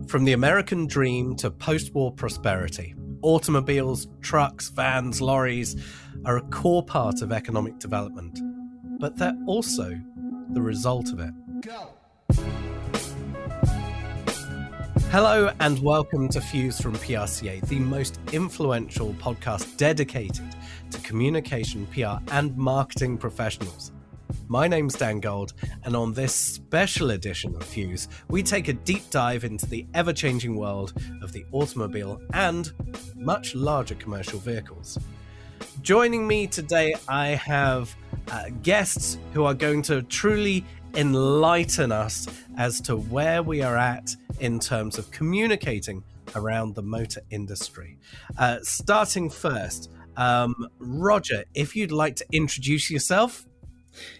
From the American dream to post-war prosperity, automobiles, trucks, vans, lorries are a core part of economic development, but they're also the result of it. Go. Hello and welcome to Fuse from PRCA, the most influential podcast dedicated to communication, PR and marketing professionals. My name's Dan Gold, and on this special edition of Fuse, we take a deep dive into the ever-changing world of the automobile and much larger commercial vehicles. Joining me today, I have guests who are going to truly enlighten us as to where we are at in terms of communicating around the motor industry. Starting first, Roger, if you'd like to introduce yourself.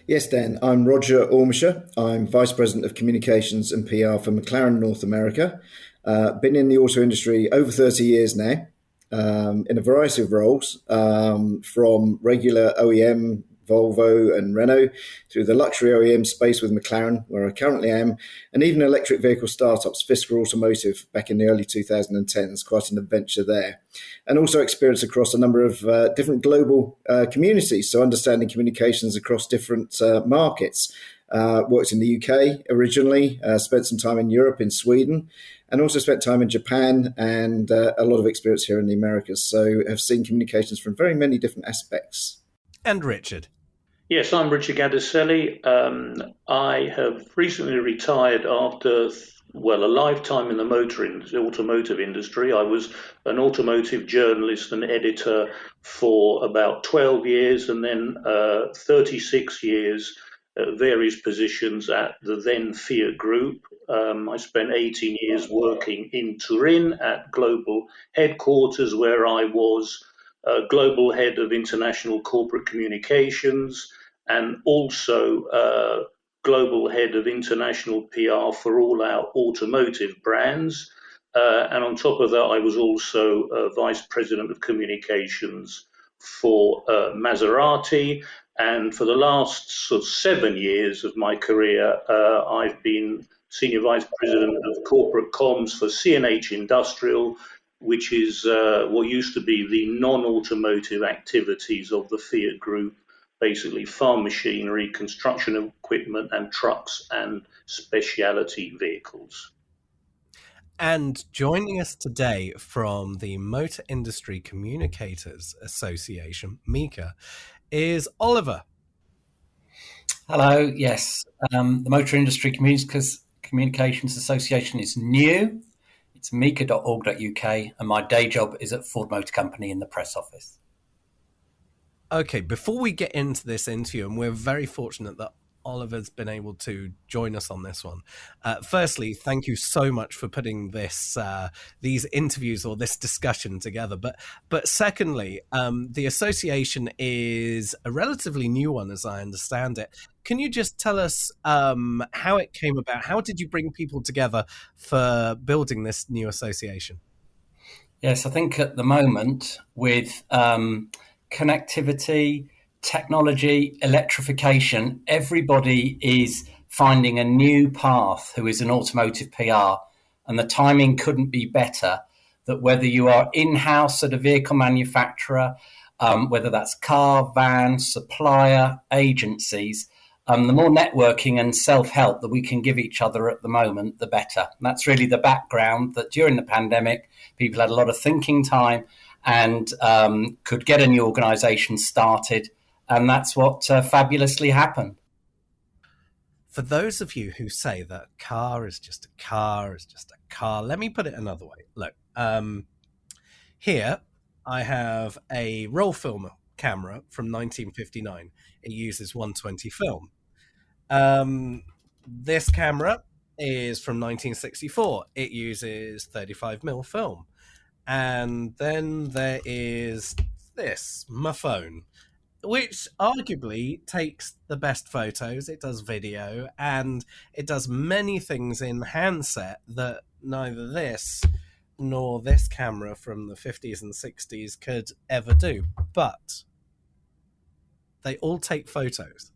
Yes, Dan. I'm Roger Ormisher. I'm Vice President of Communications and PR for McLaren North America. Been in the auto industry over 30 years now, in a variety of roles, from regular OEM, Volvo and Renault, through the luxury OEM space with McLaren, where I currently am, and even electric vehicle startups, Fisker Automotive, back in the early 2010s, quite an adventure there. And also experience across a number of different global communities, so understanding communications across different markets. Worked in the UK originally, spent some time in Europe, in Sweden, and also spent time in Japan and a lot of experience here in the Americas. So have seen communications from very many different aspects. And Richard. Yes, I'm Richard Gaddiselli. I have recently retired after, a lifetime in the automotive industry. I was an automotive journalist and editor for about 12 years and then 36 years at various positions at the then Fiat Group. I spent 18 years working in Turin at global headquarters, where I was global head of international corporate communications and also global head of international PR for all our automotive brands. And on top of that, I was also vice president of communications for Maserati. And for the last 7 years of my career, I've been senior vice president of corporate comms for C&H Industrial, which is what used to be the non-automotive activities of the Fiat Group, basically farm machinery, construction equipment, and trucks and specialty vehicles. And joining us today from the Motor Industry Communicators Association, MICA, is Oliver. Hello, yes. The Motor Industry Communications Association is new. It's mica.org.uk, and my day job is at Ford Motor Company in the press office. Okay, before we get into this interview, and we're very fortunate that Oliver's been able to join us on this one. Firstly, thank you so much for putting these interviews or this discussion together. But secondly, the association is a relatively new one, as I understand it. Can you just tell us how it came about? How did you bring people together for building this new association? Yes, I think at the moment with connectivity, technology, electrification, everybody is finding a new path who is an automotive PR, and the timing couldn't be better. That whether you are in-house at a vehicle manufacturer, whether that's car, van, supplier, agencies, the more networking and self-help that we can give each other at the moment, the better. And that's really the background, that during the pandemic, people had a lot of thinking time and could get a new organisation started. And that's what fabulously happened. For those of you who say that car is just a car, let me put it another way. Look, here I have a roll film camera from 1959. It uses 120 film. This camera is from 1964. It uses 35mm film. And then there is this, my phone, which arguably takes the best photos. It does video, and it does many things in handset that neither this nor this camera from the 50s and 60s could ever do. But they all take photos.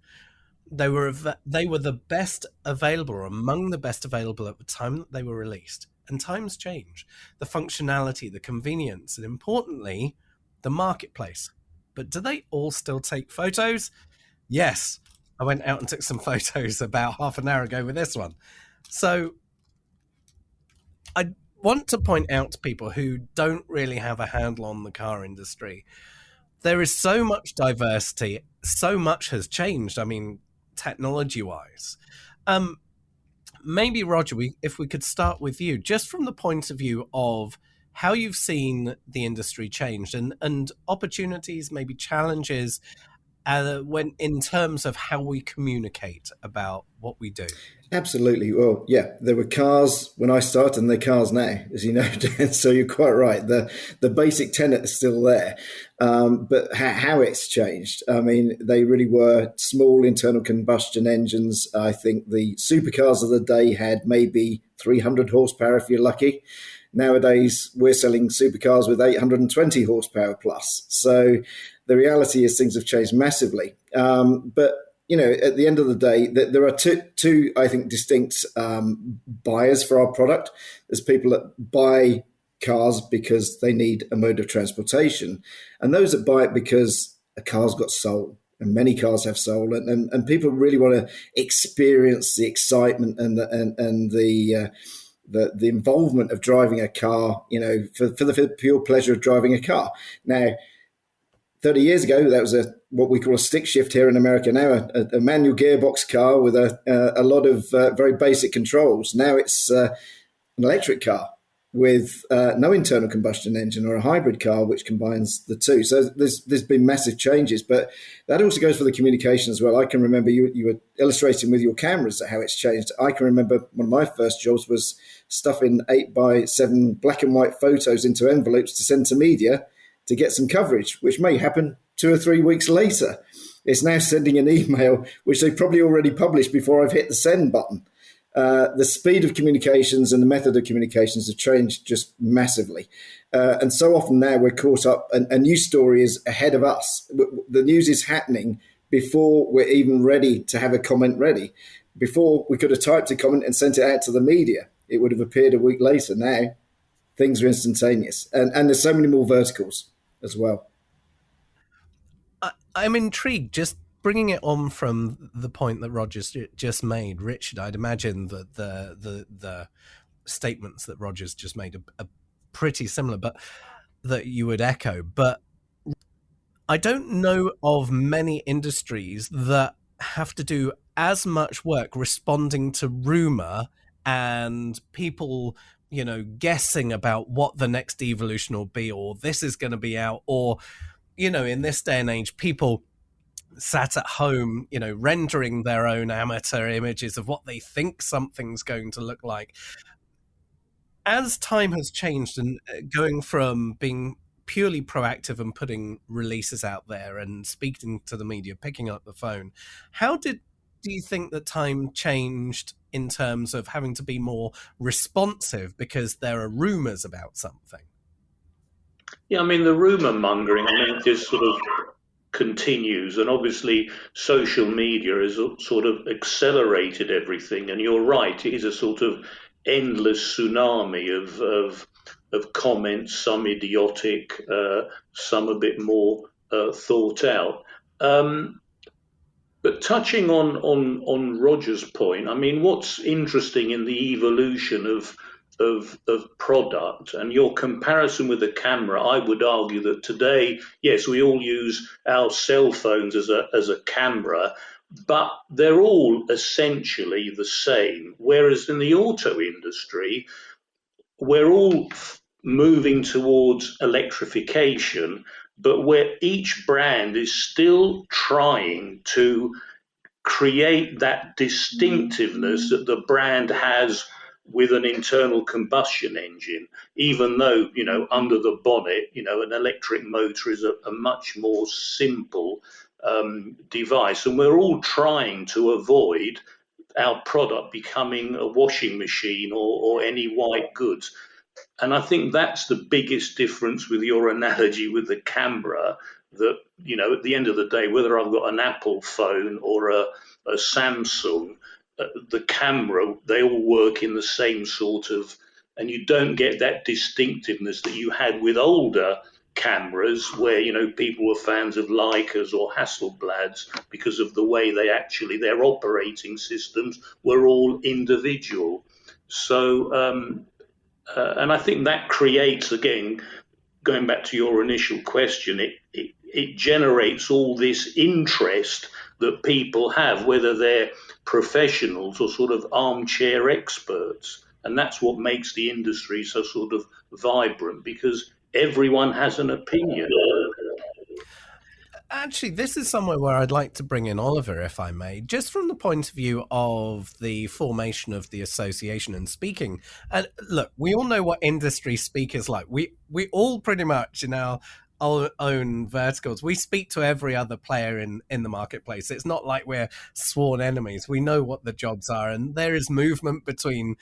They were the best available, or among the best available at the time that they were released. And times change. The functionality, the convenience, and importantly, the marketplace. But do they all still take photos? Yes. I went out and took some photos about half an hour ago with this one. So I want to point out to people who don't really have a handle on the car industry, there is so much diversity, so much has changed, I mean, technology-wise. Maybe, Roger, if we could start with you, just from the point of view of how you've seen the industry change and opportunities, maybe challenges, when in terms of how we communicate about what we do. Absolutely. Well, yeah, there were cars when I started and they're cars now, as you know, Dan. So you're quite right. The basic tenet is still there. But how it's changed, I mean, they really were small internal combustion engines. I think the supercars of the day had maybe 300 horsepower if you're lucky. Nowadays, we're selling supercars with 820 horsepower plus. So the reality is things have changed massively. But you know, at the end of the day, there are two, I think, distinct buyers for our product. There's people that buy cars because they need a mode of transportation, and those that buy it because a car's got soul, and many cars have soul, and people really want to experience the excitement and the involvement of driving a car, you know, for the pure pleasure of driving a car. Now, 30 years ago, that was what we call a stick shift here in America now, a manual gearbox car with a lot of very basic controls. Now it's an electric car with no internal combustion engine, or a hybrid car which combines the two. So there's been massive changes, but that also goes for the communication as well. I can remember you were illustrating with your cameras how it's changed. I can remember one of my first jobs was stuffing 8x7 black and white photos into envelopes to send to media to get some coverage, which may happen 2 or 3 weeks later. It's now sending an email, which they've probably already published before I've hit the send button. The speed of communications and the method of communications have changed just massively. And so often now we're caught up, and a news story is ahead of us. The news is happening before we're even ready to have a comment ready. Before, we could have typed a comment and sent it out to the media. It would have appeared a week later. Now, things are instantaneous. And there's so many more verticals as well. I'm intrigued, just bringing it on from the point that Roger's just made. Richard, I'd imagine that the statements that Roger's just made are pretty similar, but that you would echo. But I don't know of many industries that have to do as much work responding to rumor and people, you know, guessing about what the next evolution will be, or this is going to be out, or, you know, in this day and age, people sat at home, you know, rendering their own amateur images of what they think something's going to look like. As time has changed and going from being purely proactive and putting releases out there and speaking to the media, picking up the phone, how do you think that time changed in terms of having to be more responsive because there are rumors about something? Yeah, I mean, the rumor mongering, I mean, just sort of continues, and obviously social media has sort of accelerated everything. And you're right, it is a sort of endless tsunami of comments, some idiotic, some a bit more thought out. But touching on Roger's point, I mean, what's interesting in the evolution of product and your comparison with the camera, I would argue that today, yes, we all use our cell phones as a camera, but they're all essentially the same. Whereas in the auto industry, we're all moving towards electrification, but where each brand is still trying to create that distinctiveness that the brand has with an internal combustion engine, even though, you know, under the bonnet, you know, an electric motor is a much more simple device. And we're all trying to avoid our product becoming a washing machine or any white goods. And I think that's the biggest difference with your analogy with the camera, that, you know, at the end of the day, whether I've got an Apple phone or a Samsung, the camera, they all work in the same sort of and you don't get that distinctiveness that you had with older cameras where, people were fans of Leicas or Hasselblads because of the way their operating systems were all individual. So, and I think that creates, again, going back to your initial question, it generates all this interest that people have, whether they're professionals or sort of armchair experts. And that's what makes the industry so sort of vibrant, because everyone has an opinion. Actually, this is somewhere where I'd like to bring in Oliver, if I may, just from the point of view of the formation of the association and speaking. And look, we all know what industry speak is like. We all pretty much in our own verticals, we speak to every other player in the marketplace. It's not like we're sworn enemies. We know what the jobs are, and there is movement between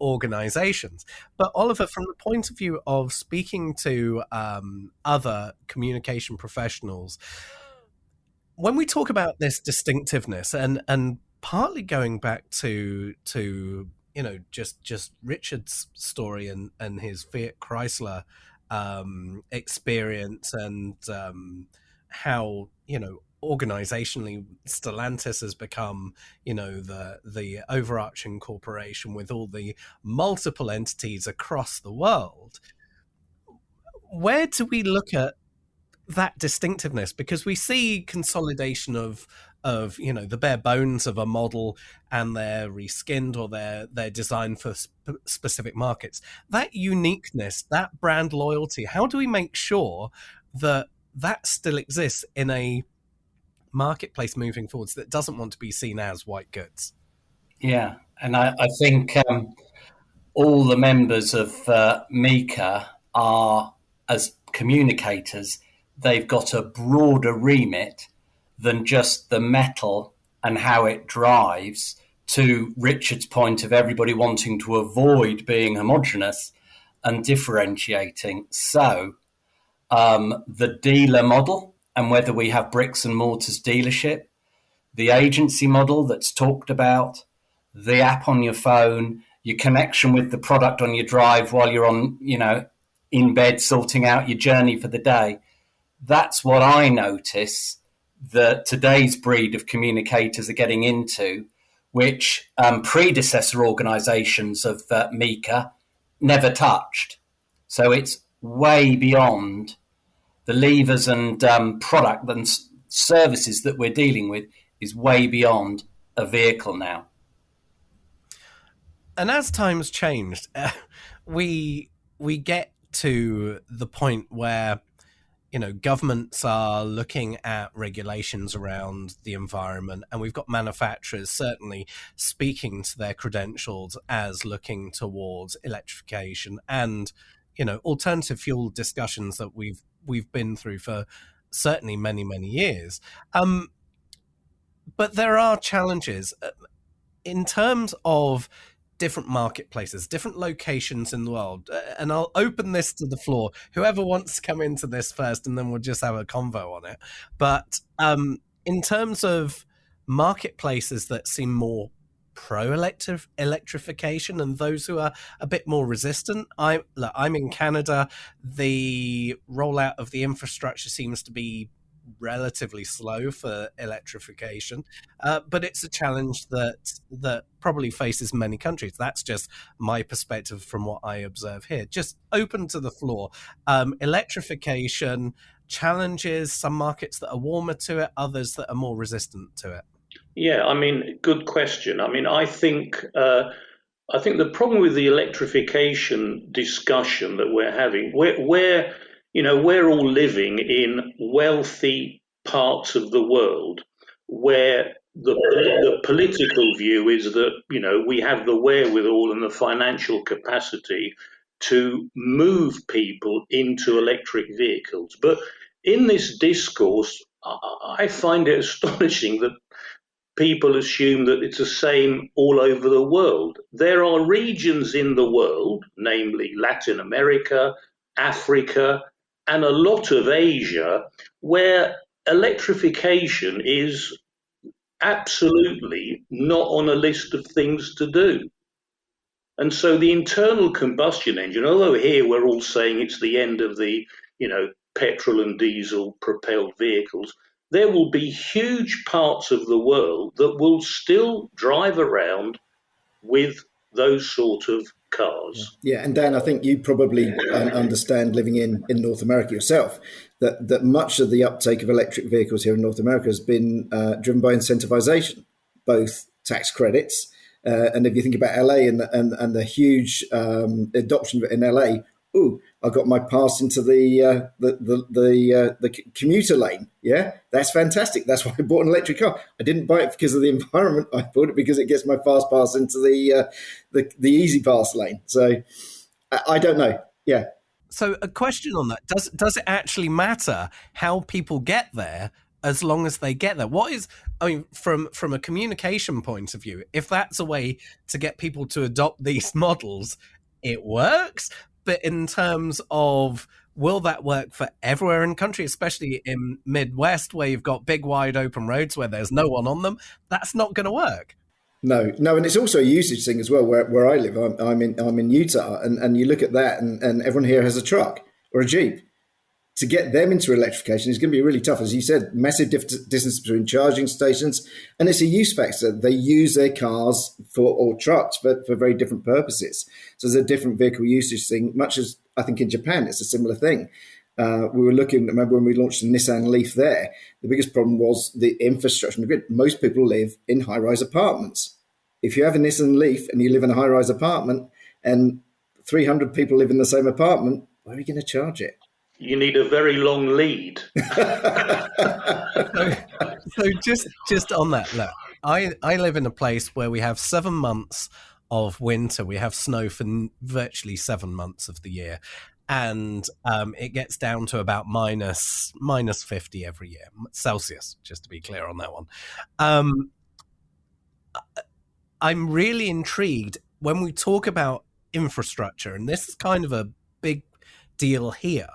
organizations. But Oliver, from the point of view of speaking to other communication professionals, when we talk about this distinctiveness and partly going back to just Richard's story and his Fiat Chrysler experience, and how organizationally Stellantis has become the overarching corporation with all the multiple entities across the world. Where do we look at that distinctiveness? Because we see consolidation of the bare bones of a model, and they're reskinned or they're designed for specific markets. That uniqueness, that brand loyalty, how do we make sure that still exists in a marketplace moving forwards that doesn't want to be seen as white goods? Yeah, and I think all the members of MICA are, as communicators, they've got a broader remit than just the metal and how it drives, to Richard's point of everybody wanting to avoid being homogenous and differentiating. So the dealer model, and whether we have bricks and mortars dealership, the agency model that's talked about, the app on your phone, your connection with the product on your drive while you're on, in bed sorting out your journey for the day. That's what I notice that today's breed of communicators are getting into, which predecessor organizations of MICA never touched. So it's way beyond the levers and product and services that we're dealing with, is way beyond a vehicle now. And as times changed, we get to the point where governments are looking at regulations around the environment, and we've got manufacturers certainly speaking to their credentials as looking towards electrification and alternative fuel discussions that we've been through for certainly many years. But there are challenges in terms of different marketplaces, different locations in the world. And I'll open this to the floor. Whoever wants to come into this first, and then we'll just have a convo on it. But in terms of marketplaces that seem more pro-electrification and those who are a bit more resistant, I'm in Canada. The rollout of the infrastructure seems to be relatively slow for electrification, but it's a challenge that probably faces many countries. That's just my perspective from what I observe here. Just open to the floor. Electrification challenges, some markets that are warmer to it, others that are more resistant to it. Yeah, good question. I think the problem with the electrification discussion that we're having, we're all living in wealthy parts of the world where the political view is that, we have the wherewithal and the financial capacity to move people into electric vehicles. But in this discourse, I find it astonishing that people assume that it's the same all over the world. There are regions in the world, namely Latin America, Africa, and a lot of Asia, where electrification is absolutely not on a list of things to do. And so the internal combustion engine, although here we're all saying it's the end of the, petrol and diesel propelled vehicles, there will be huge parts of the world that will still drive around with those sort of cars. Yeah, and Dan, I think you probably understand, living in North America yourself, that much of the uptake of electric vehicles here in North America has been driven by incentivization, both tax credits, and if you think about LA and the huge adoption of it in LA, I got my pass into the commuter lane. Yeah, that's fantastic. That's why I bought an electric car. I didn't buy it because of the environment. I bought it because it gets my fast pass into the easy pass lane. So I don't know. Yeah. So a question on that: does it actually matter how people get there, as long as they get there? From a communication point of view, if that's a way to get people to adopt these models, it works. But in terms of, will that work for everywhere in the country, especially in Midwest, where you've got big, wide open roads where there's no one on them? That's not going to work. No, and it's also a usage thing as well. Where I live, I'm in Utah, and you look at that, and everyone here has a truck or a Jeep. To get them into electrification is going to be really tough. As you said, massive distance between charging stations, and it's a use factor. They use their cars or trucks for very different purposes. So there's a different vehicle usage thing, much as I think in Japan, it's a similar thing. We were looking, remember when we launched the Nissan Leaf there, the biggest problem was the infrastructure on the grid. Most people live in high-rise apartments. If you have a Nissan Leaf and you live in a high-rise apartment and 300 people live in the same apartment, where are you going to charge it? You need a very long lead. So just on that, look, I live in a place where we have 7 months of winter. We have snow for virtually 7 months of the year. And it gets down to about minus 50 every year, Celsius, just to be clear on that one. I'm really intrigued when we talk about infrastructure, and this is kind of a big deal here.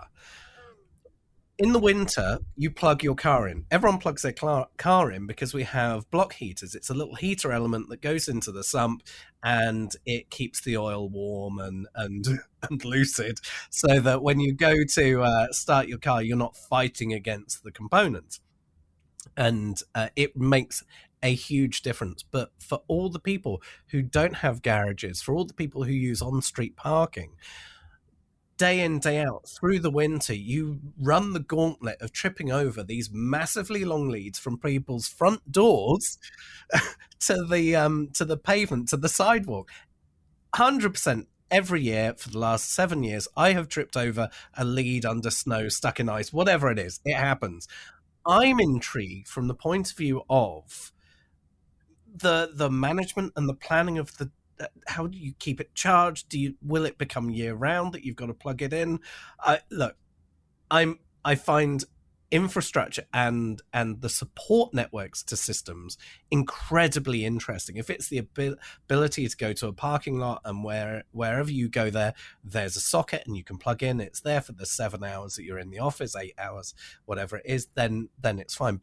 In the winter, you plug your car in. Everyone plugs their car in because we have block heaters. It's a little heater element that goes into the sump, and it keeps the oil warm and lucid, so that when you go to start your car, you're not fighting against the components. And it makes a huge difference. But for all the people who don't have garages, for all the people who use on-street parking, day in, day out, through the winter, you run the gauntlet of tripping over these massively long leads from people's front doors to the pavement, to the sidewalk. 100% every year for the last 7 years, I have tripped over a lead under snow, stuck in ice, whatever it is. It happens. I'm intrigued from the point of view of the management and the planning of the how do you keep it charged? Will it become year round that you've got to plug it in? I find infrastructure and the support networks to systems incredibly interesting. If it's the ability to go to a parking lot and wherever you go there's a socket and you can plug in, it's there for the 7 hours that you're in the office, 8 hours, whatever it is, then it's fine.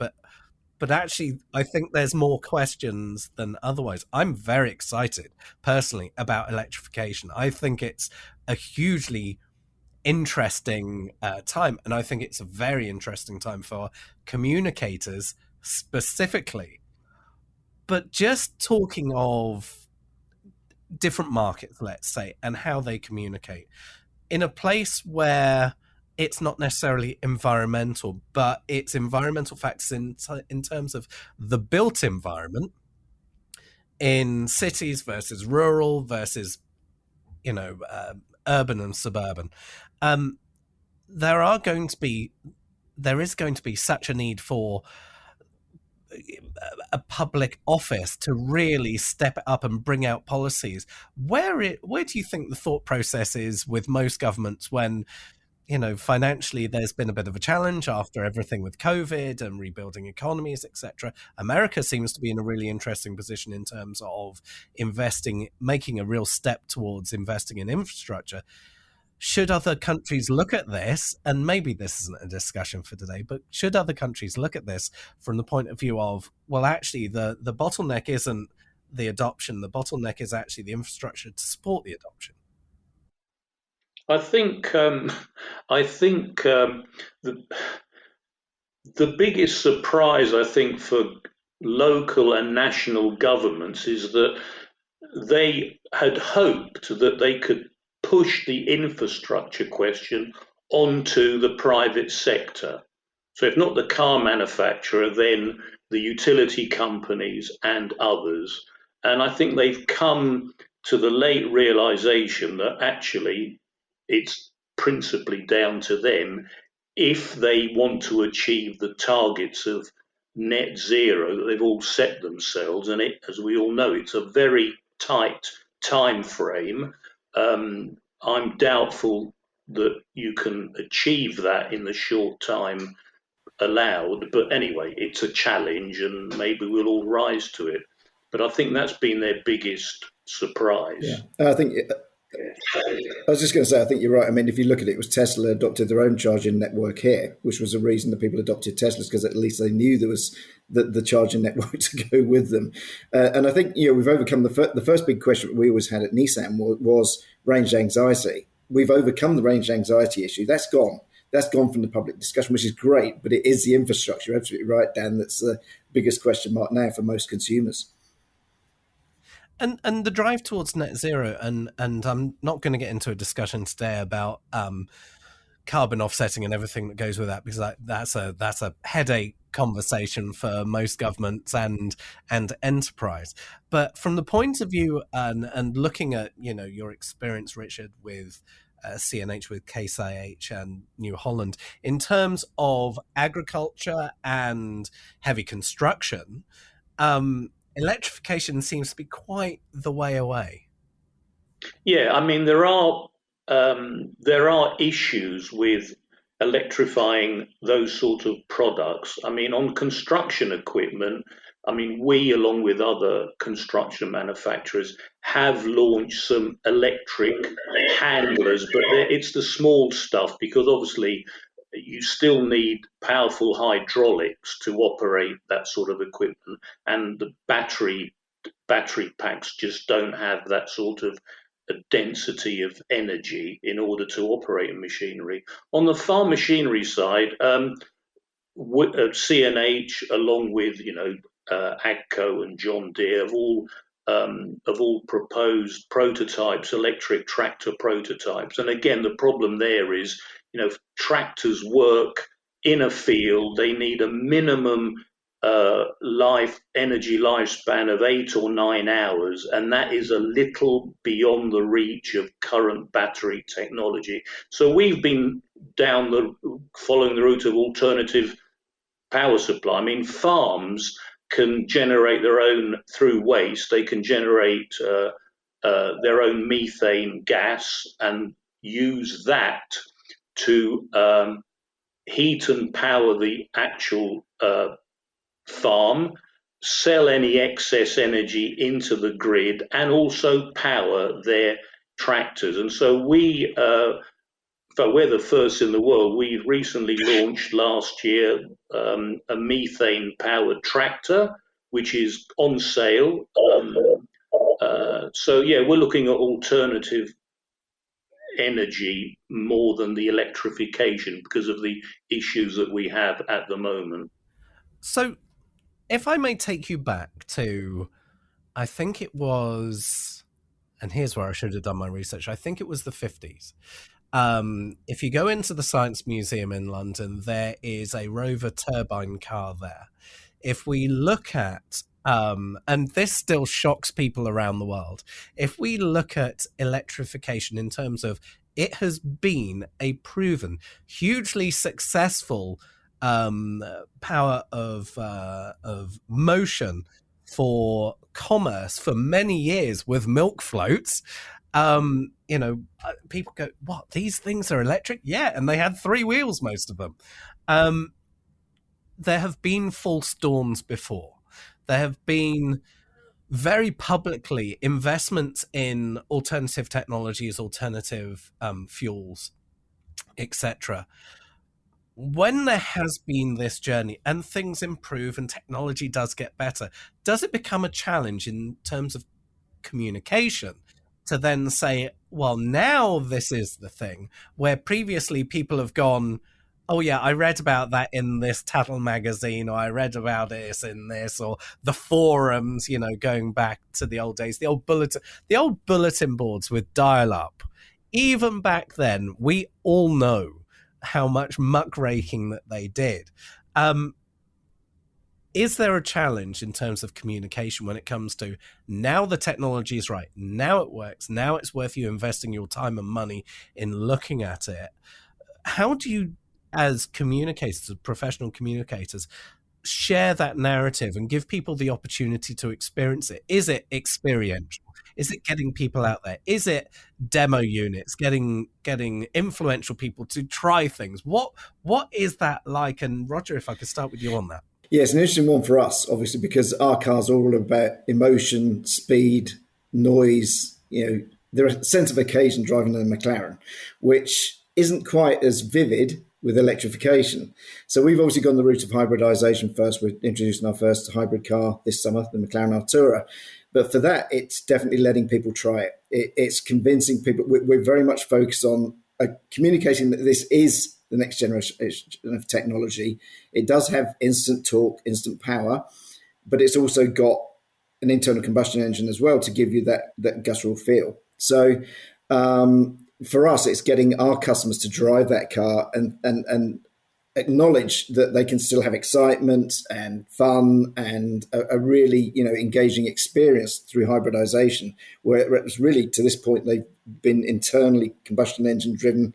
But actually, I think there's more questions than otherwise. I'm very excited, personally, about electrification. I think it's a hugely interesting time, and I think it's a very interesting time for communicators specifically. But just talking of different markets, let's say, and how they communicate, in a place where it's not necessarily environmental, but it's environmental factors in terms of the built environment in cities versus rural versus, urban and suburban. There is going to be such a need for a public office to really step it up and bring out policies. Where do you think the thought process is with most governments when, financially there's been a bit of a challenge after everything with COVID and rebuilding economies, etc. America seems to be in a really interesting position in terms of making a real step towards investing in infrastructure. Should other countries look at this, and maybe this isn't a discussion for today, but should other countries look at this from the point of view of, well, actually the bottleneck isn't the adoption. The bottleneck is actually the infrastructure to support the adoption. I think the biggest surprise, I think, for local and national governments is that they had hoped that they could push the infrastructure question onto the private sector. So if not the car manufacturer, then the utility companies and others. And I think they've come to the late realization that actually it's principally down to them if they want to achieve the targets of net zero that they've all set themselves. And as we all know, it's a very tight time frame. I'm doubtful that you can achieve that in the short time allowed. But anyway, it's a challenge and maybe we'll all rise to it. But I think that's been their biggest surprise. Yeah, I was just going to say, I think you're right. I mean, if you look at it, it was Tesla adopted their own charging network here, which was the reason that people adopted Teslas, because at least they knew there was the charging network to go with them. And I think, we've overcome the first big question we always had at Nissan was range anxiety. We've overcome the range anxiety issue. That's gone. That's gone from the public discussion, which is great, but it is the infrastructure. You're absolutely right, Dan. That's the biggest question mark now for most consumers. And the drive towards net zero, and I'm not going to get into a discussion today about carbon offsetting and everything that goes with that, because that's a headache conversation for most governments and enterprise. But from the point of view and looking at your experience, Richard, with CNH, with Case IH and New Holland, in terms of agriculture and heavy construction, electrification seems to be quite the way away. Yeah, I mean there are issues with electrifying those sort of products. I mean, on construction equipment, I mean we, along with other construction manufacturers, have launched some electric handlers, but it's the small stuff because obviously you still need powerful hydraulics to operate that sort of equipment, and the battery packs just don't have that sort of a density of energy in order to operate machinery. On the farm machinery side, CNH, along with AGCO and John Deere, have all proposed prototypes, electric tractor prototypes. And again, the problem there is, tractors work in a field. They need a minimum energy lifespan of 8 or 9 hours, and that is a little beyond the reach of current battery technology. So we've been following the route of alternative power supply. I mean, farms can generate their own through waste. They can generate their own methane gas and use that to heat and power the actual farm, sell any excess energy into the grid, and also power their tractors. And so we're the first in the world. We recently launched last year a methane powered tractor, which is on sale. So yeah, we're looking at alternative energy more than the electrification because of the issues that we have at the moment. So if I may take you back to, I think it was, and here's where I should have done my research, I think it was the 50s. If you go into the Science Museum in London, there is a Rover turbine car there. If we look at, and this still shocks people around the world, if we look at electrification in terms of it has been a proven, hugely successful power of motion for commerce for many years with milk floats. People go, what, these things are electric? Yeah, and they had 3 wheels, most of them. There have been false dawns before. There have been very publicly investments in alternative technologies, alternative fuels, etc. When there has been this journey and things improve and technology does get better, does it become a challenge in terms of communication to then say, well, now this is the thing, where previously people have gone, oh yeah, I read about that in this Tattle magazine, or I read about it in this, or the forums, going back to the old days, the old bulletin boards with dial-up. Even back then, we all know how much muckraking that they did. Is there a challenge in terms of communication when it comes to now the technology is right, now it works, now it's worth you investing your time and money in looking at it? How do you, as communicators, as professional communicators, share that narrative and give people the opportunity to experience it? Is it experiential? Is it getting people out there? Is it demo units, getting influential people to try things? What is that like? And Roger, if I could start with you on that. Yeah, it's an interesting one for us, obviously, because our cars are all about emotion, speed, noise. There's a sense of occasion driving a McLaren, which isn't quite as vivid with electrification. So we've obviously gone the route of hybridization first. We're introducing our first hybrid car this summer, the McLaren Artura. But for that, it's definitely letting people try it. It's convincing people. We're very much focused on communicating that this is the next generation of technology. It does have instant torque, instant power, but it's also got an internal combustion engine as well to give you that guttural feel. So for us, it's getting our customers to drive that car and acknowledge that they can still have excitement and fun and a really engaging experience through hybridization, where it was really, to this point, they've been internally combustion engine driven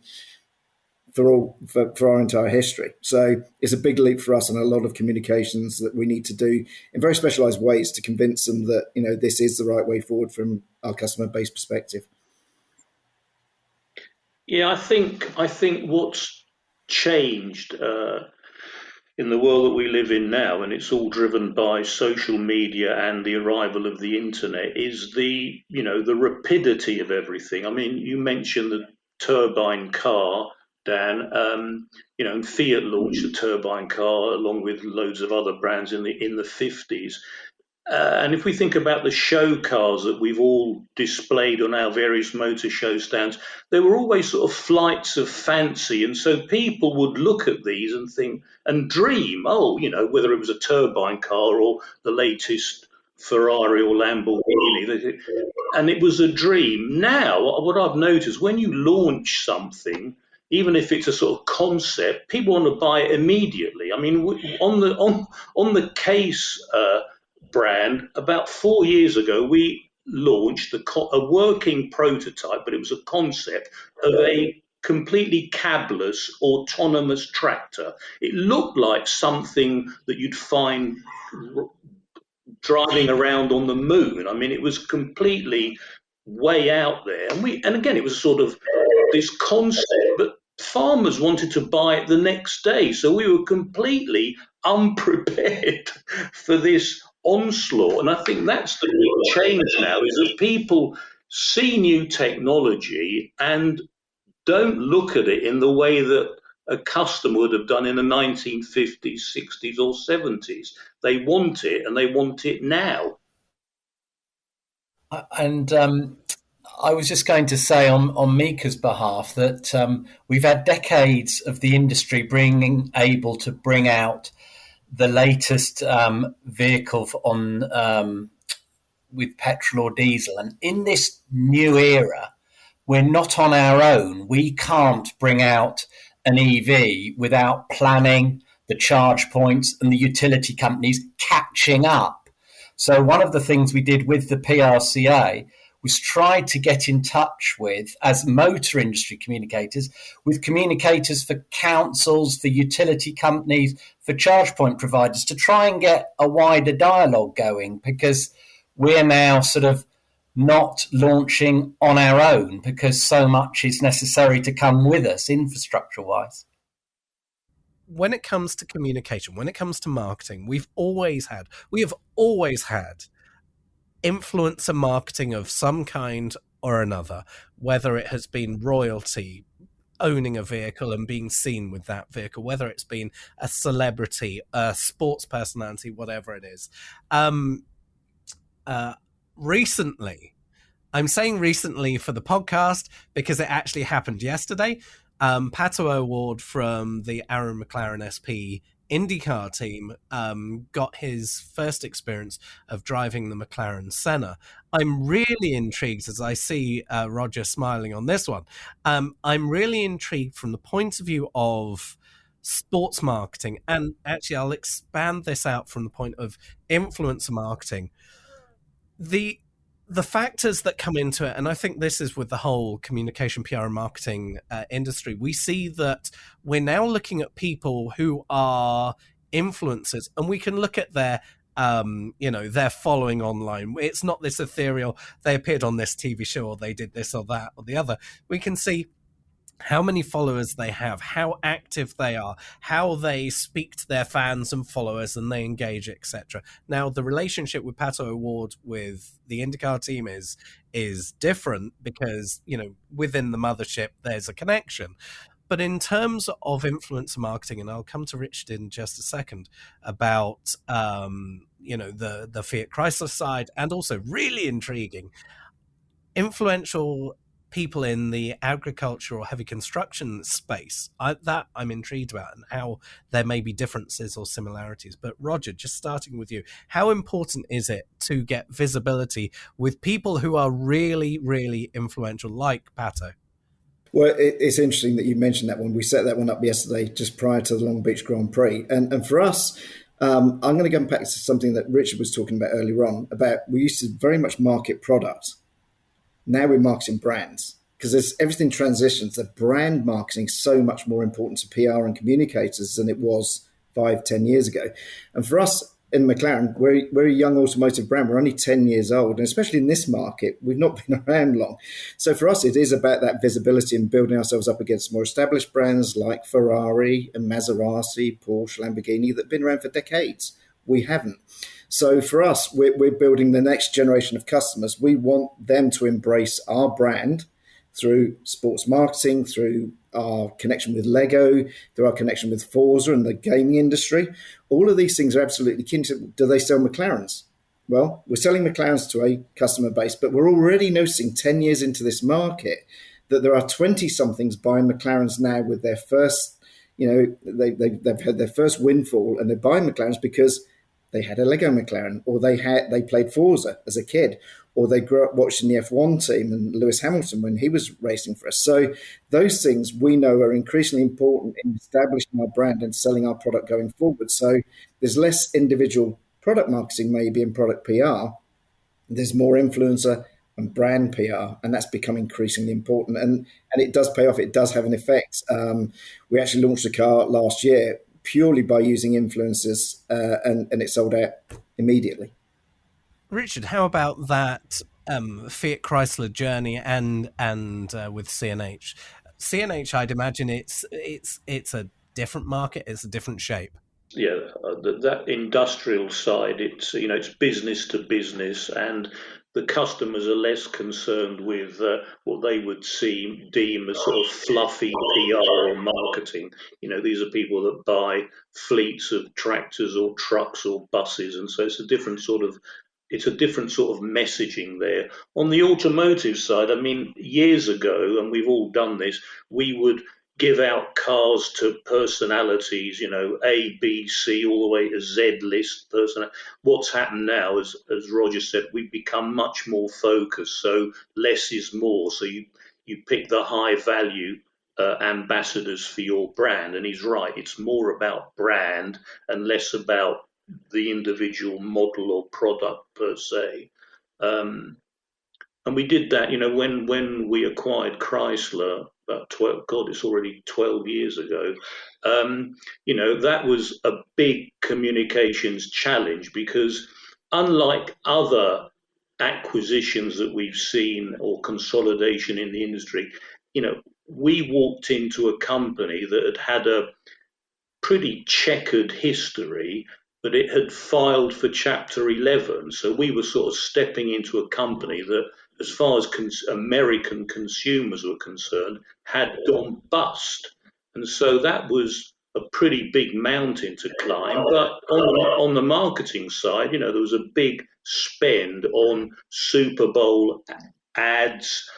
for our entire history. So it's a big leap for us, and a lot of communications that we need to do in very specialized ways to convince them that this is the right way forward from our customer base perspective. Yeah, I think what's changed in the world that we live in now, and it's all driven by social media and the arrival of the internet, is the rapidity of everything. I mean, you mentioned the turbine car, Dan. And Fiat launched a turbine car along with loads of other brands in the 50s. And if we think about the show cars that we've all displayed on our various motor show stands, they were always sort of flights of fancy. And so people would look at these and think and dream, whether it was a turbine car or the latest Ferrari or Lamborghini. And it was a dream. Now, what I've noticed, when you launch something, even if it's a sort of concept, people want to buy it immediately. I mean, on the Case brand, about 4 years ago, we launched a working prototype, but it was a concept of a completely cabless, autonomous tractor. It looked like something that you'd find driving around on the moon. I mean, it was completely way out there. And again, it was sort of this concept, but farmers wanted to buy it the next day. So we were completely unprepared for this onslaught. And I think that's the big change now, is that people see new technology and don't look at it in the way that a customer would have done in the 1950s, 60s or 70s. They want it, and they want it now. And I was just going to say on Mika's behalf that we've had decades of the industry able to bring out the latest vehicle with petrol or diesel. And in this new era, we're not on our own. We can't bring out an EV without planning, the charge points, and the utility companies catching up. So one of the things we did with the PRCA was try to get in touch with, as motor industry communicators, with communicators for councils, for utility companies, for charge point providers, to try and get a wider dialogue going, because we're now sort of not launching on our own because so much is necessary to come with us infrastructure-wise. When it comes to communication, when it comes to marketing, we have always had influencer marketing of some kind or another, whether it has been royalty, owning a vehicle and being seen with that vehicle, whether it's been a celebrity, a sports personality, whatever it is. Recently, I'm saying recently for the podcast because it actually happened yesterday. Pato O'Ward from the Aaron McLaren SP IndyCar team got his first experience of driving the McLaren Senna. I'm really intrigued as I see Roger smiling on this one. I'm really intrigued from the point of view of sports marketing, and actually I'll expand this out from the point of influencer marketing. The factors that come into it, and I think this is with the whole communication, PR, and marketing industry, we see that we're now looking at people who are influencers, and we can look at their their following online. It's not this ethereal, they appeared on this TV show or they did this or that or the other. We can see how many followers they have, how active they are, how they speak to their fans and followers and they engage, etc. Now, the relationship with Pato O'Ward with the IndyCar team is different because, within the mothership, there's a connection. But in terms of influencer marketing, and I'll come to Richard in just a second about, the Fiat Chrysler side, and also really intriguing, influential people in the agriculture or heavy construction space, I'm intrigued about, and how there may be differences or similarities. But Roger, just starting with you, how important is it to get visibility with people who are really, really influential, like Pato? Well, it's interesting that you mentioned that one. We set that one up yesterday, just prior to the Long Beach Grand Prix. And for us, I'm going to go back to something that Richard was talking about earlier on, about we used to very much market products. Now we're marketing brands, because as everything transitions, the brand marketing is so much more important to PR and communicators than it was 5-10 years ago. And for us in McLaren, we're a young automotive brand. We're only 10 years old. And especially in this market, we've not been around long. So for us, it is about that visibility and building ourselves up against more established brands like Ferrari and Maserati, Porsche, Lamborghini that have been around for decades. We haven't. So for us, we're building the next generation of customers. We want them to embrace our brand through sports marketing, through our connection with Lego, through our connection with Forza and the gaming industry. All of these things are absolutely key to, do they sell McLarens? Well, we're selling McLarens to a customer base, but we're already noticing 10 years into this market that there are 20-somethings buying McLarens now with their first, they've had their first windfall, and they're buying McLarens because they had a Lego McLaren, or they played Forza as a kid, or they grew up watching the F1 team and Lewis Hamilton when he was racing for us. So those things we know are increasingly important in establishing our brand and selling our product going forward. So there's less individual product marketing maybe in product PR. There's more influencer and brand PR, and that's become increasingly important. And it does pay off. It does have an effect. We actually launched a car last year purely by using influencers, and it sold out immediately. Richard, how about that Fiat Chrysler journey and with CNH? CNH, I'd imagine it's a different market, it's a different shape. Yeah, that industrial side, it's business to business, and the customers are less concerned with what they would deem as sort of fluffy PR or marketing. These are people that buy fleets of tractors or trucks or buses, and so it's a different sort of messaging there. On the automotive side, years ago, and we've all done this, we would give out cars to personalities, A, B, C, all the way to Z list person. What's happened now, as Roger said, we've become much more focused. So less is more. So you pick the high value ambassadors for your brand. And he's right. It's more about brand and less about the individual model or product per se. And we did that, when we acquired Chrysler, about 12, God, it's already 12 years ago. That was a big communications challenge, because unlike other acquisitions that we've seen or consolidation in the industry, we walked into a company that had a pretty checkered history, but it had filed for Chapter 11. So we were sort of stepping into a company that as far as American consumers were concerned, had gone bust. And so that was a pretty big mountain to climb. But on the marketing side, there was a big spend on Super Bowl ads,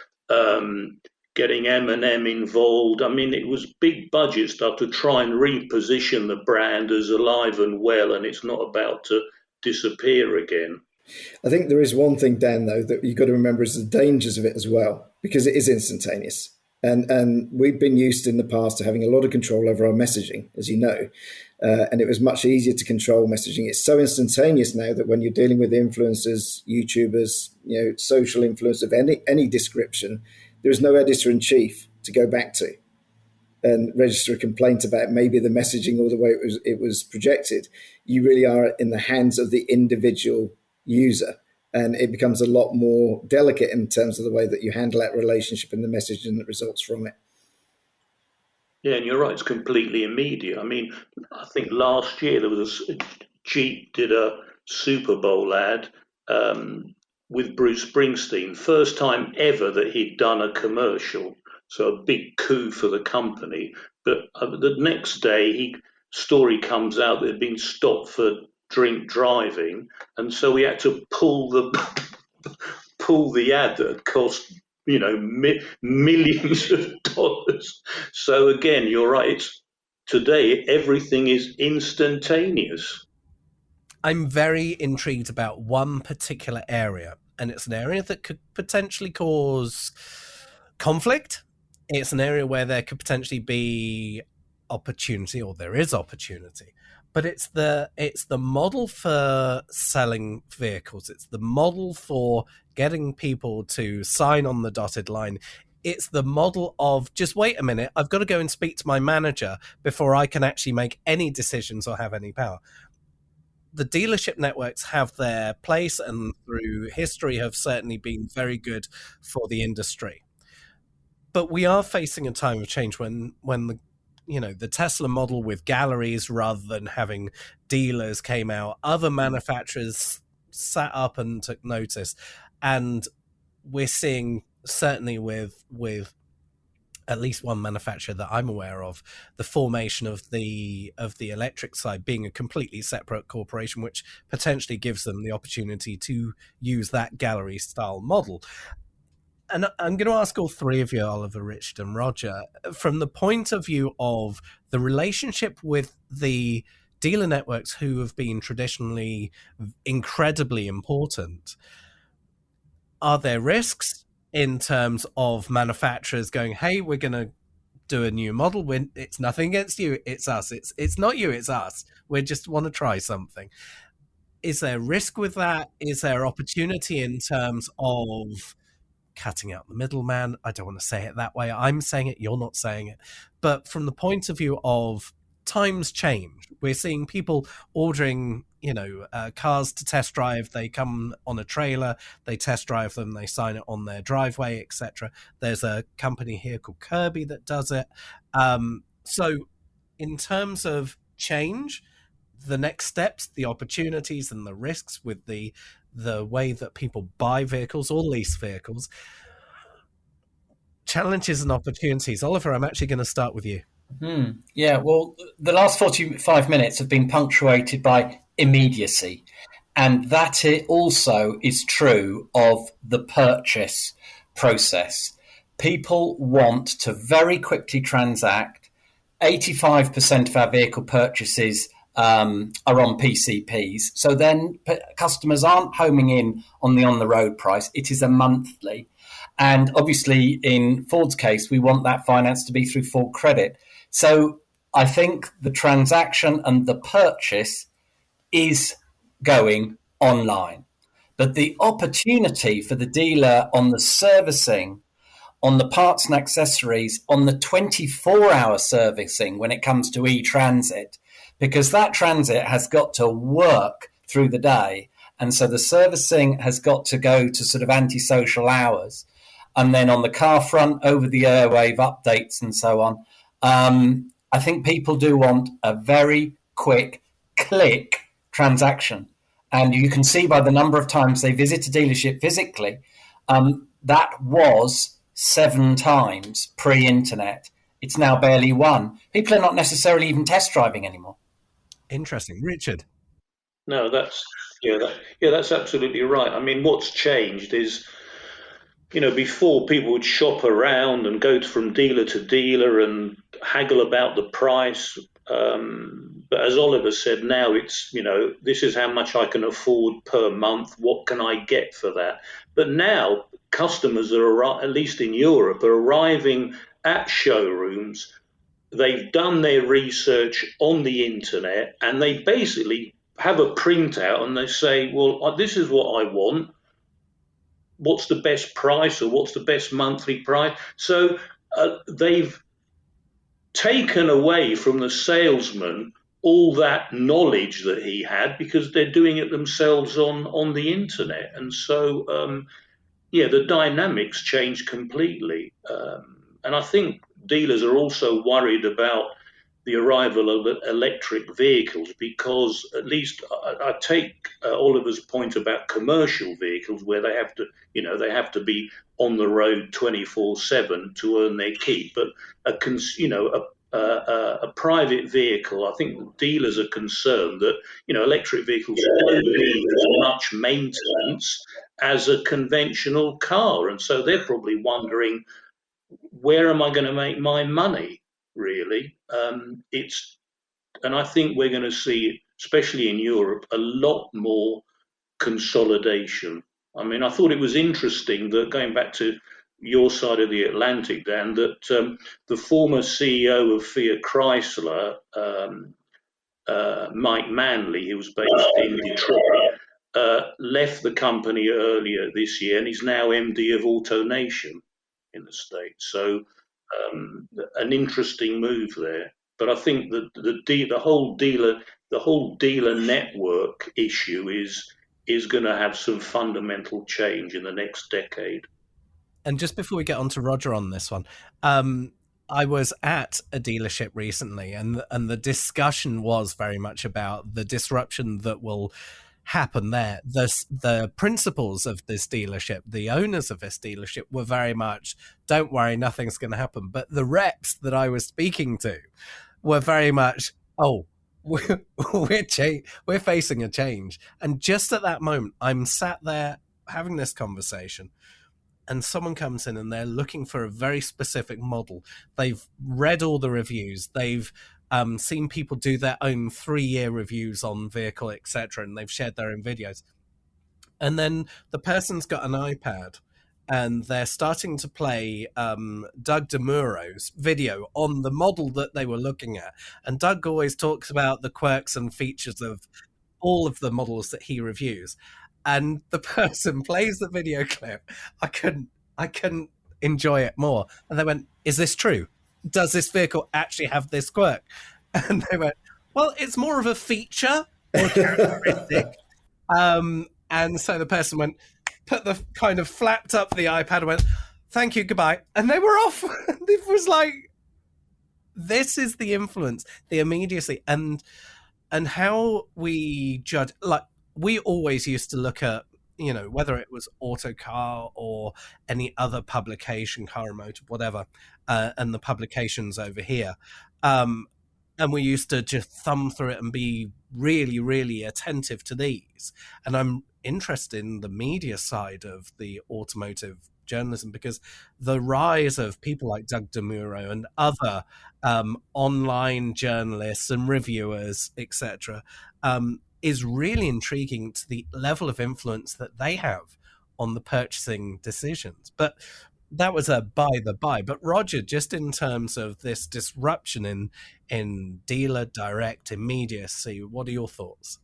getting M&M involved. I mean, it was big budget stuff to try and reposition the brand as alive and well, and it's not about to disappear again. I think there is one thing, Dan, though, that you've got to remember is the dangers of it as well, because it is instantaneous. And we've been used in the past to having a lot of control over our messaging, as you know, and it was much easier to control messaging. It's so instantaneous now that when you're dealing with influencers, YouTubers, social influence of any description, there is no editor-in-chief to go back to and register a complaint about maybe the messaging or the way it was projected. You really are in the hands of the individual user. And it becomes a lot more delicate in terms of the way that you handle that relationship and the messaging that results from it. Yeah, and you're right, it's completely immediate. I mean, I think last year there was Jeep did a Super Bowl ad with Bruce Springsteen. First time ever that he'd done a commercial. So a big coup for the company. But the next day, story comes out that he'd been stopped for drink driving, and so we had to pull the ad that cost millions of dollars. So again, you're right. Today everything is instantaneous. I'm very intrigued about one particular area, and it's an area that could potentially cause conflict. It's an area where there could potentially be opportunity, or there is opportunity. But it's the model for selling vehicles. It's the model for getting people to sign on the dotted line. It's the model of, just wait a minute, I've got to go and speak to my manager before I can actually make any decisions or have any power. The dealership networks have their place, and through history have certainly been very good for the industry. But we are facing a time of change when the Tesla model with galleries rather than having dealers came out. Other manufacturers sat up and took notice, and we're seeing, certainly with at least one manufacturer that I'm aware of, the formation of the electric side being a completely separate corporation, which potentially gives them the opportunity to use that gallery style model. And I'm going to ask all three of you, Oliver, Richard, and Roger, from the point of view of the relationship with the dealer networks who have been traditionally incredibly important. Are there risks in terms of manufacturers going, hey, we're going to do a new model? It's nothing against you, it's us. It's not you, it's us. We just want to try something. Is there risk with that? Is there opportunity in terms of cutting out the middleman? I don't want to say it that way. I'm saying it, you're not saying it. But from the point of view of times change, we're seeing people ordering, cars to test drive. They come on a trailer, they test drive them, they sign it on their driveway, etc. There's a company here called Kirby that does it. So in terms of change, the next steps, the opportunities and the risks with the way that people buy vehicles or lease vehicles, challenges and opportunities. Oliver, I'm actually going to start with you. Yeah, well, the last 45 minutes have been punctuated by immediacy. And that also is true of the purchase process. People want to very quickly transact. 85% of our vehicle purchases are on PCPs. So then customers aren't homing in on the road price. It is a monthly. And obviously in Ford's case, we want that finance to be through Ford Credit. So I think the transaction and the purchase is going online. But the opportunity for the dealer on the servicing, on the parts and accessories, on the 24-hour servicing when it comes to e-transit, because that transit has got to work through the day. And so the servicing has got to go to sort of antisocial hours. And then on the car front, over the airwave updates and so on, I think people do want a very quick click transaction. And you can see by the number of times they visit a dealership physically, that was 7 times pre-internet. It's now barely 1. People are not necessarily even test driving anymore. Interesting. Richard? No, that's absolutely right. I mean, what's changed is, before people would shop around and go from dealer to dealer and haggle about the price. But as Oliver said, now it's, this is how much I can afford per month. What can I get for that? But now customers are, at least in Europe, are arriving at showrooms. They've done their research on the internet and they basically have a printout and they say, well, this is what I want. What's the best price or what's the best monthly price? So they've taken away from the salesman all that knowledge that he had because they're doing it themselves on the internet. And so, the dynamics change completely. And I think dealers are also worried about the arrival of electric vehicles because, at least I take Oliver's point about commercial vehicles where they have to be on the road 24/7 to earn their keep. But a private vehicle, I think dealers are concerned that electric vehicles don't need as much maintenance as a conventional car, and so they're probably wondering, where am I going to make my money? Really, and I think we're going to see, especially in Europe, a lot more consolidation. I mean, I thought it was interesting that, going back to your side of the Atlantic, Dan, that the former CEO of Fiat Chrysler, Mike Manley, who was based in Detroit, left the company earlier this year, and he's now MD of AutoNation in the States. So an interesting move there. But I think that the whole dealer network issue is going to have some fundamental change in the next decade. And just before we get on to Roger on this one, I was at a dealership recently, and the discussion was very much about the disruption that will happen there. The principals of this dealership, the owners of this dealership, were very much, don't worry, nothing's going to happen. But the reps that I was speaking to were very much, oh, we're facing a change. And just at that moment, I'm sat there having this conversation, and someone comes in and they're looking for a very specific model. They've read all the reviews. They've seen people do their own 3-year reviews on vehicle, etc., and they've shared their own videos. And then the person's got an iPad and they're starting to play Doug DeMuro's video on the model that they were looking at. And Doug always talks about the quirks and features of all of the models that he reviews. And the person plays the video clip. I couldn't enjoy it more. And they went, is this true? Does this vehicle actually have this quirk? And they went, well, it's more of a feature or a characteristic. And so the person went, put the kind of flapped up the iPad and went, thank you, goodbye. And they were off. It was like, this is the influence, the immediacy, and how we judge. Like, we always used to look at, whether it was Autocar or any other publication, Car and Motor, whatever, and the publications over here. And we used to just thumb through it and be really, really attentive to these. And I'm interested in the media side of the automotive journalism, because the rise of people like Doug DeMuro and other online journalists and reviewers, etc., is really intriguing to the level of influence that they have on the purchasing decisions. But that was a by the by. But Roger, just in terms of this disruption in dealer direct immediacy, what are your thoughts?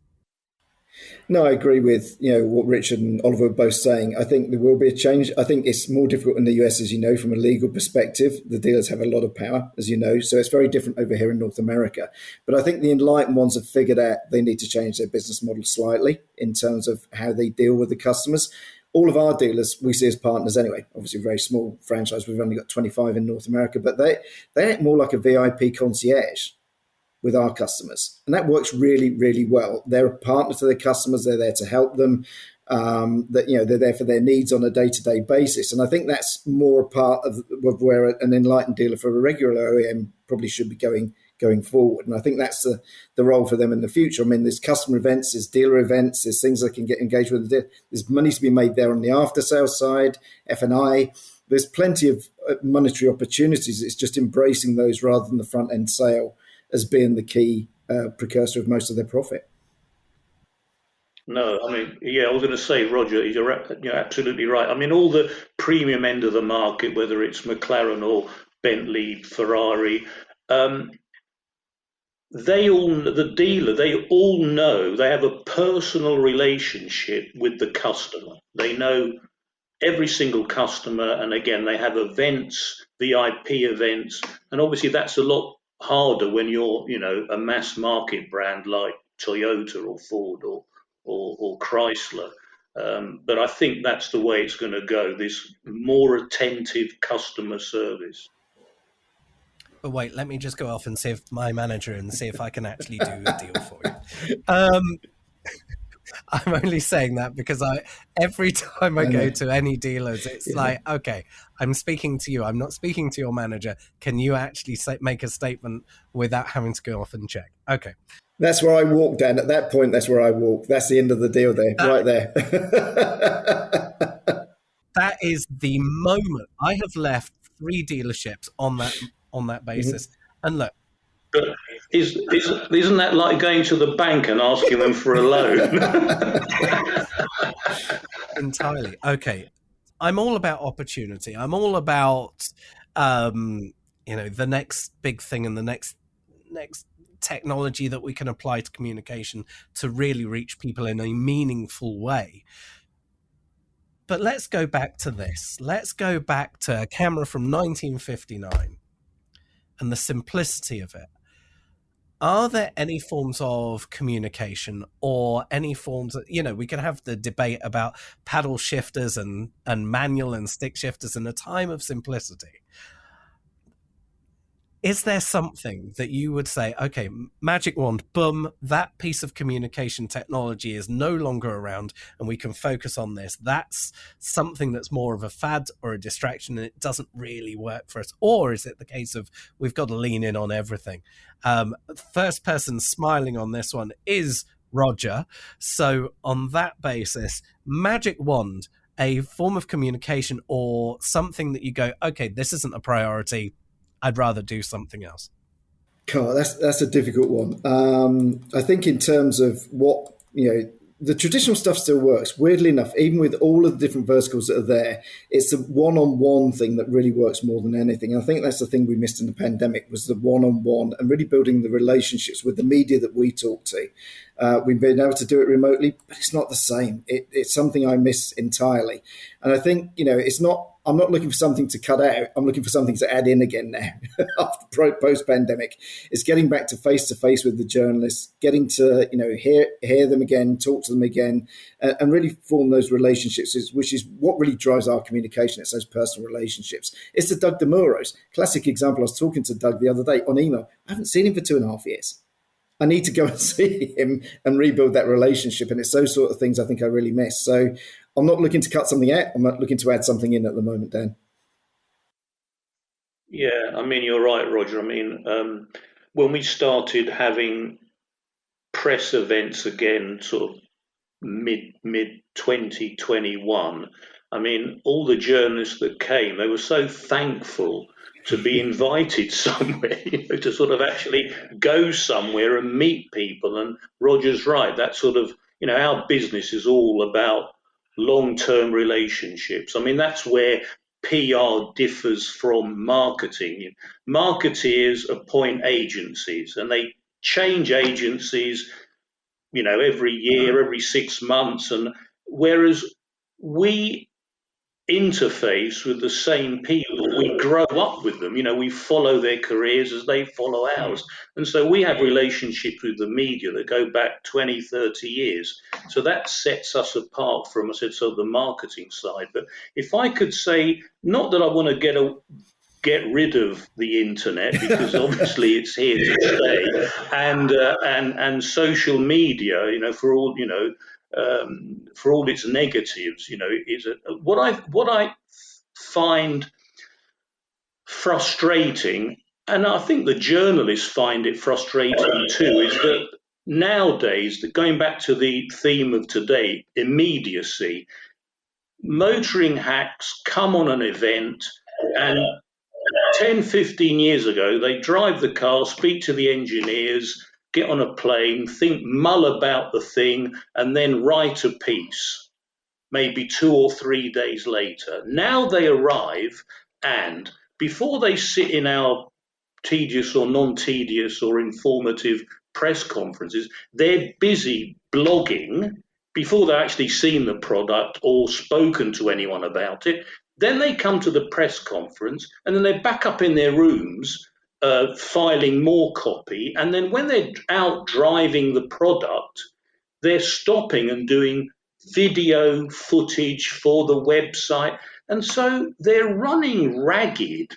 No, I agree with what Richard and Oliver were both saying. I think there will be a change. I think it's more difficult in the US, as you know, from a legal perspective. The dealers have a lot of power, as you know, so it's very different over here in North America. But I think the enlightened ones have figured out they need to change their business model slightly in terms of how they deal with the customers. All of our dealers we see as partners anyway. Obviously, a very small franchise. We've only got 25 in North America, but they act more like a VIP concierge with our customers. And that works really, really well. They're a partner to their customers. They're there to help them. that, they're there for their needs on a day-to-day basis. And I think that's more a part of where an enlightened dealer for a regular OEM probably should be going forward. And I think that's the role for them in the future. I mean, there's customer events, there's dealer events, there's things they can get engaged with. There's money to be made there on the after-sales side, F&I. There's plenty of monetary opportunities. It's just embracing those rather than the front-end sale as being the key precursor of most of their profit. No, I mean, I was going to say, Roger, you're absolutely right. I mean, all the premium end of the market, whether it's McLaren or Bentley, Ferrari, they all know, they have a personal relationship with the customer. They know every single customer, and again, they have events, VIP events, and obviously that's a lot harder when you're, a mass market brand like Toyota or Ford or Chrysler. But I think that's the way it's going to go, this more attentive customer service. But wait, let me just go off and see if my manager and see if I can actually do a deal for you. I'm only saying that because every time I go to any dealers, it's like, okay, I'm speaking to you. I'm not speaking to your manager. Can you actually make a statement without having to go off and check? Okay. That's where I walk, Dan. At that point, that's where I walk. That's the end of the deal there, right there. That is the moment. I have left 3 dealerships on that basis. Mm-hmm. And look. But isn't that like going to the bank and asking them for a loan? Entirely. Okay. I'm all about opportunity. I'm all about, the next big thing and the next technology that we can apply to communication to really reach people in a meaningful way. But let's go back to this. Let's go back to a camera from 1959 and the simplicity of it. Are there any forms of communication or any forms of, we can have the debate about paddle shifters and manual and stick shifters in a time of simplicity. Is there something that you would say, okay, magic wand, boom, that piece of communication technology is no longer around and we can focus on this? That's something that's more of a fad or a distraction and it doesn't really work for us. Or is it the case of we've got to lean in on everything? First person smiling on this one is Roger. So on that basis, magic wand, a form of communication or something that you go, okay, this isn't a priority, I'd rather do something else. God, that's a difficult one. I think in terms of what, the traditional stuff still works. Weirdly enough, even with all of the different verticals that are there, it's the one-on-one thing that really works more than anything. And I think that's the thing we missed in the pandemic was the one-on-one and really building the relationships with the media that we talk to. We've been able to do it remotely, but it's not the same. It's something I miss entirely. And I think, I'm not looking for something to cut out. I'm looking for something to add in again now after post-pandemic. It's getting back to face-to-face with the journalists, getting to, hear them again, talk to them again, and really form those relationships, which is what really drives our communication. It's those personal relationships. It's the Doug DeMuros. Classic example. I was talking to Doug the other day on email. I haven't seen him for 2.5 years. I need to go and see him and rebuild that relationship. And it's those sort of things I think I really miss. So I'm not looking to cut something out. I'm not looking to add something in at the moment, Dan. Yeah, I mean, you're right, Roger. I mean, when we started having press events again, sort of mid 2021, I mean, all the journalists that came, they were so thankful to be invited somewhere, to sort of actually go somewhere and meet people. And Roger's right, that sort of, our business is all about long-term relationships. I mean, that's where PR differs from marketing. Marketeers appoint agencies and they change agencies, every year, every 6 months. And whereas we interface with the same people, we grow up with them, we follow their careers as they follow ours. And so we have relationships with the media that go back 20, 30 years. So that sets us apart from, the marketing side. But if I could say, not that I want to get rid of the internet, because obviously it's here to stay, and social media, for all, for all its negatives, what I find frustrating, and I think the journalists find it frustrating too, is that nowadays, going back to the theme of today, immediacy, motoring hacks come on an event, and 10, 15 years ago, they drive the car, speak to the engineers, get on a plane, mull about the thing, and then write a piece, maybe 2 or 3 days later. Now they arrive, and before they sit in our tedious or non-tedious or informative press conferences, they're busy blogging before they've actually seen the product or spoken to anyone about it. Then they come to the press conference, and then they're back up in their rooms filing more copy. And then when they're out driving the product, they're stopping and doing video footage for the website. And so they're running ragged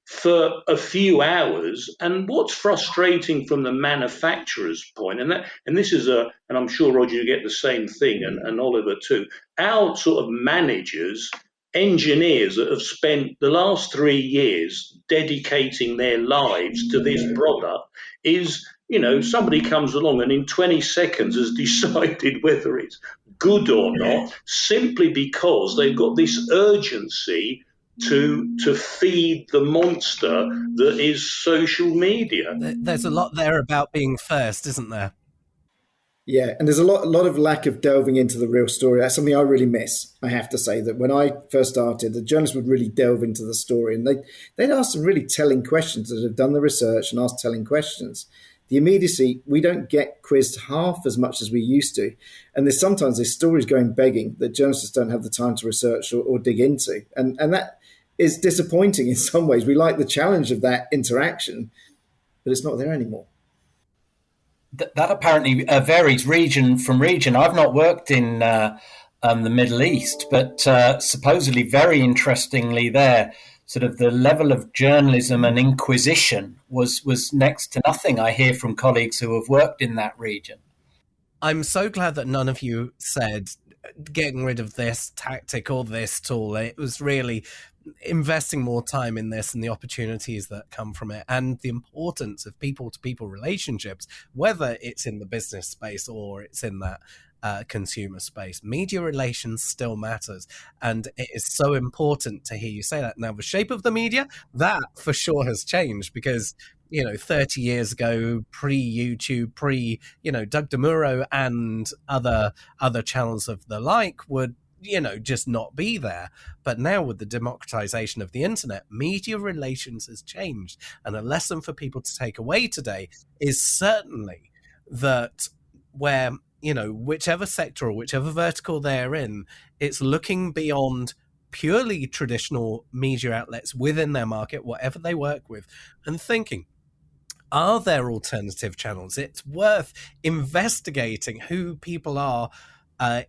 for a few hours. And what's frustrating from the manufacturer's point, and this is and I'm sure, Roger, you get the same thing, and Oliver too, our sort of managers, engineers that have spent the last 3 years dedicating their lives to this product is, somebody comes along and in 20 seconds has decided whether it's good or not, simply because they've got this urgency to feed the monster that is social media. There's a lot there about being first, isn't there? Yeah, and there's a lot of lack of delving into the real story. That's something I really miss. I have to say that when I first started, the journalists would really delve into the story, and they'd ask some really telling questions that have done the research and asked telling questions. The immediacy, we don't get quizzed half as much as we used to. And sometimes there's stories going begging that journalists don't have the time to research or dig into. And that is disappointing in some ways. We like the challenge of that interaction, but it's not there anymore. That apparently varies region from region. I've not worked in the Middle East, but supposedly, very interestingly there, sort of the level of journalism and inquisition was next to nothing, I hear from colleagues who have worked in that region. I'm so glad that none of you said getting rid of this tactic or this tool. It was really investing more time in this and the opportunities that come from it, and the importance of people-to-people relationships, whether it's in the business space or it's in that consumer space. Media relations still matters, and it is so important to hear you say that. Now, the shape of the media, that for sure has changed, because 30 years ago, pre-YouTube, Doug DeMuro and other channels of the like would just not be there. But now, with the democratization of the internet, media relations has changed. And a lesson for people to take away today is certainly that where, whichever sector or whichever vertical they're in, it's looking beyond purely traditional media outlets within their market, whatever they work with, and thinking, are there alternative channels? It's worth investigating who people are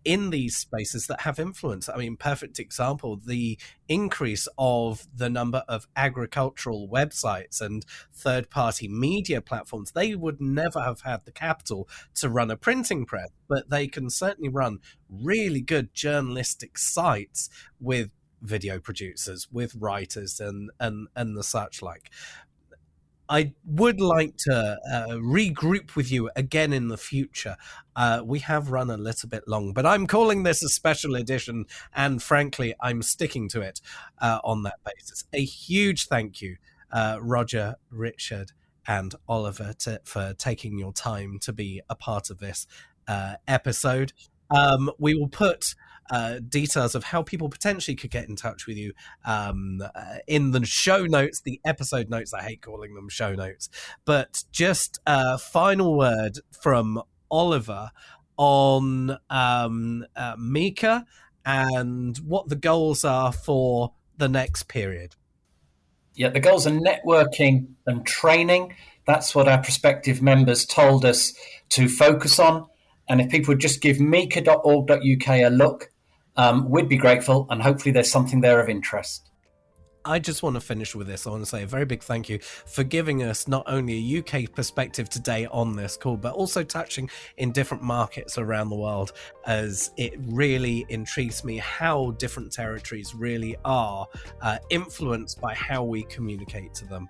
in these spaces that have influence. I mean, perfect example, the increase of the number of agricultural websites and third-party media platforms. They would never have had the capital to run a printing press, but they can certainly run really good journalistic sites with video producers, with writers and the such like. I would like to regroup with you again in the future. We have run a little bit long, but I'm calling this a special edition, and frankly, I'm sticking to it on that basis. A huge thank you, Roger, Richard, and Oliver, for taking your time to be a part of this episode. We will put details of how people potentially could get in touch with you in the show notes, the episode notes. I hate calling them show notes. But just a final word from Oliver on Mika and what the goals are for the next period. Yeah, the goals are networking and training. That's what our prospective members told us to focus on. And if people would just give mika.org.uk a look, we'd be grateful, and hopefully there's something there of interest. I just want to finish with this. I want to say a very big thank you for giving us not only a UK perspective today on this call, but also touching in different markets around the world, as it really intrigues me how different territories really are influenced by how we communicate to them.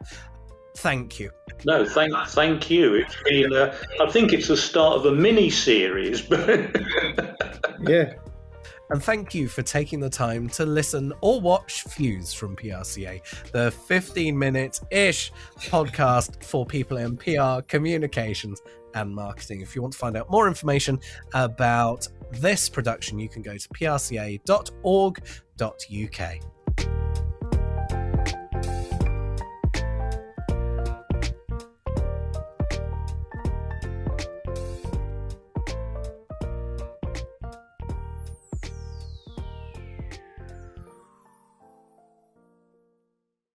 Thank you. No, thank you. It's been, I think it's the start of a mini-series. But Yeah. And thank you for taking the time to listen or watch Fuse from PRCA, the 15-minute-ish podcast for people in PR, communications, and marketing. If you want to find out more information about this production, you can go to prca.org.uk.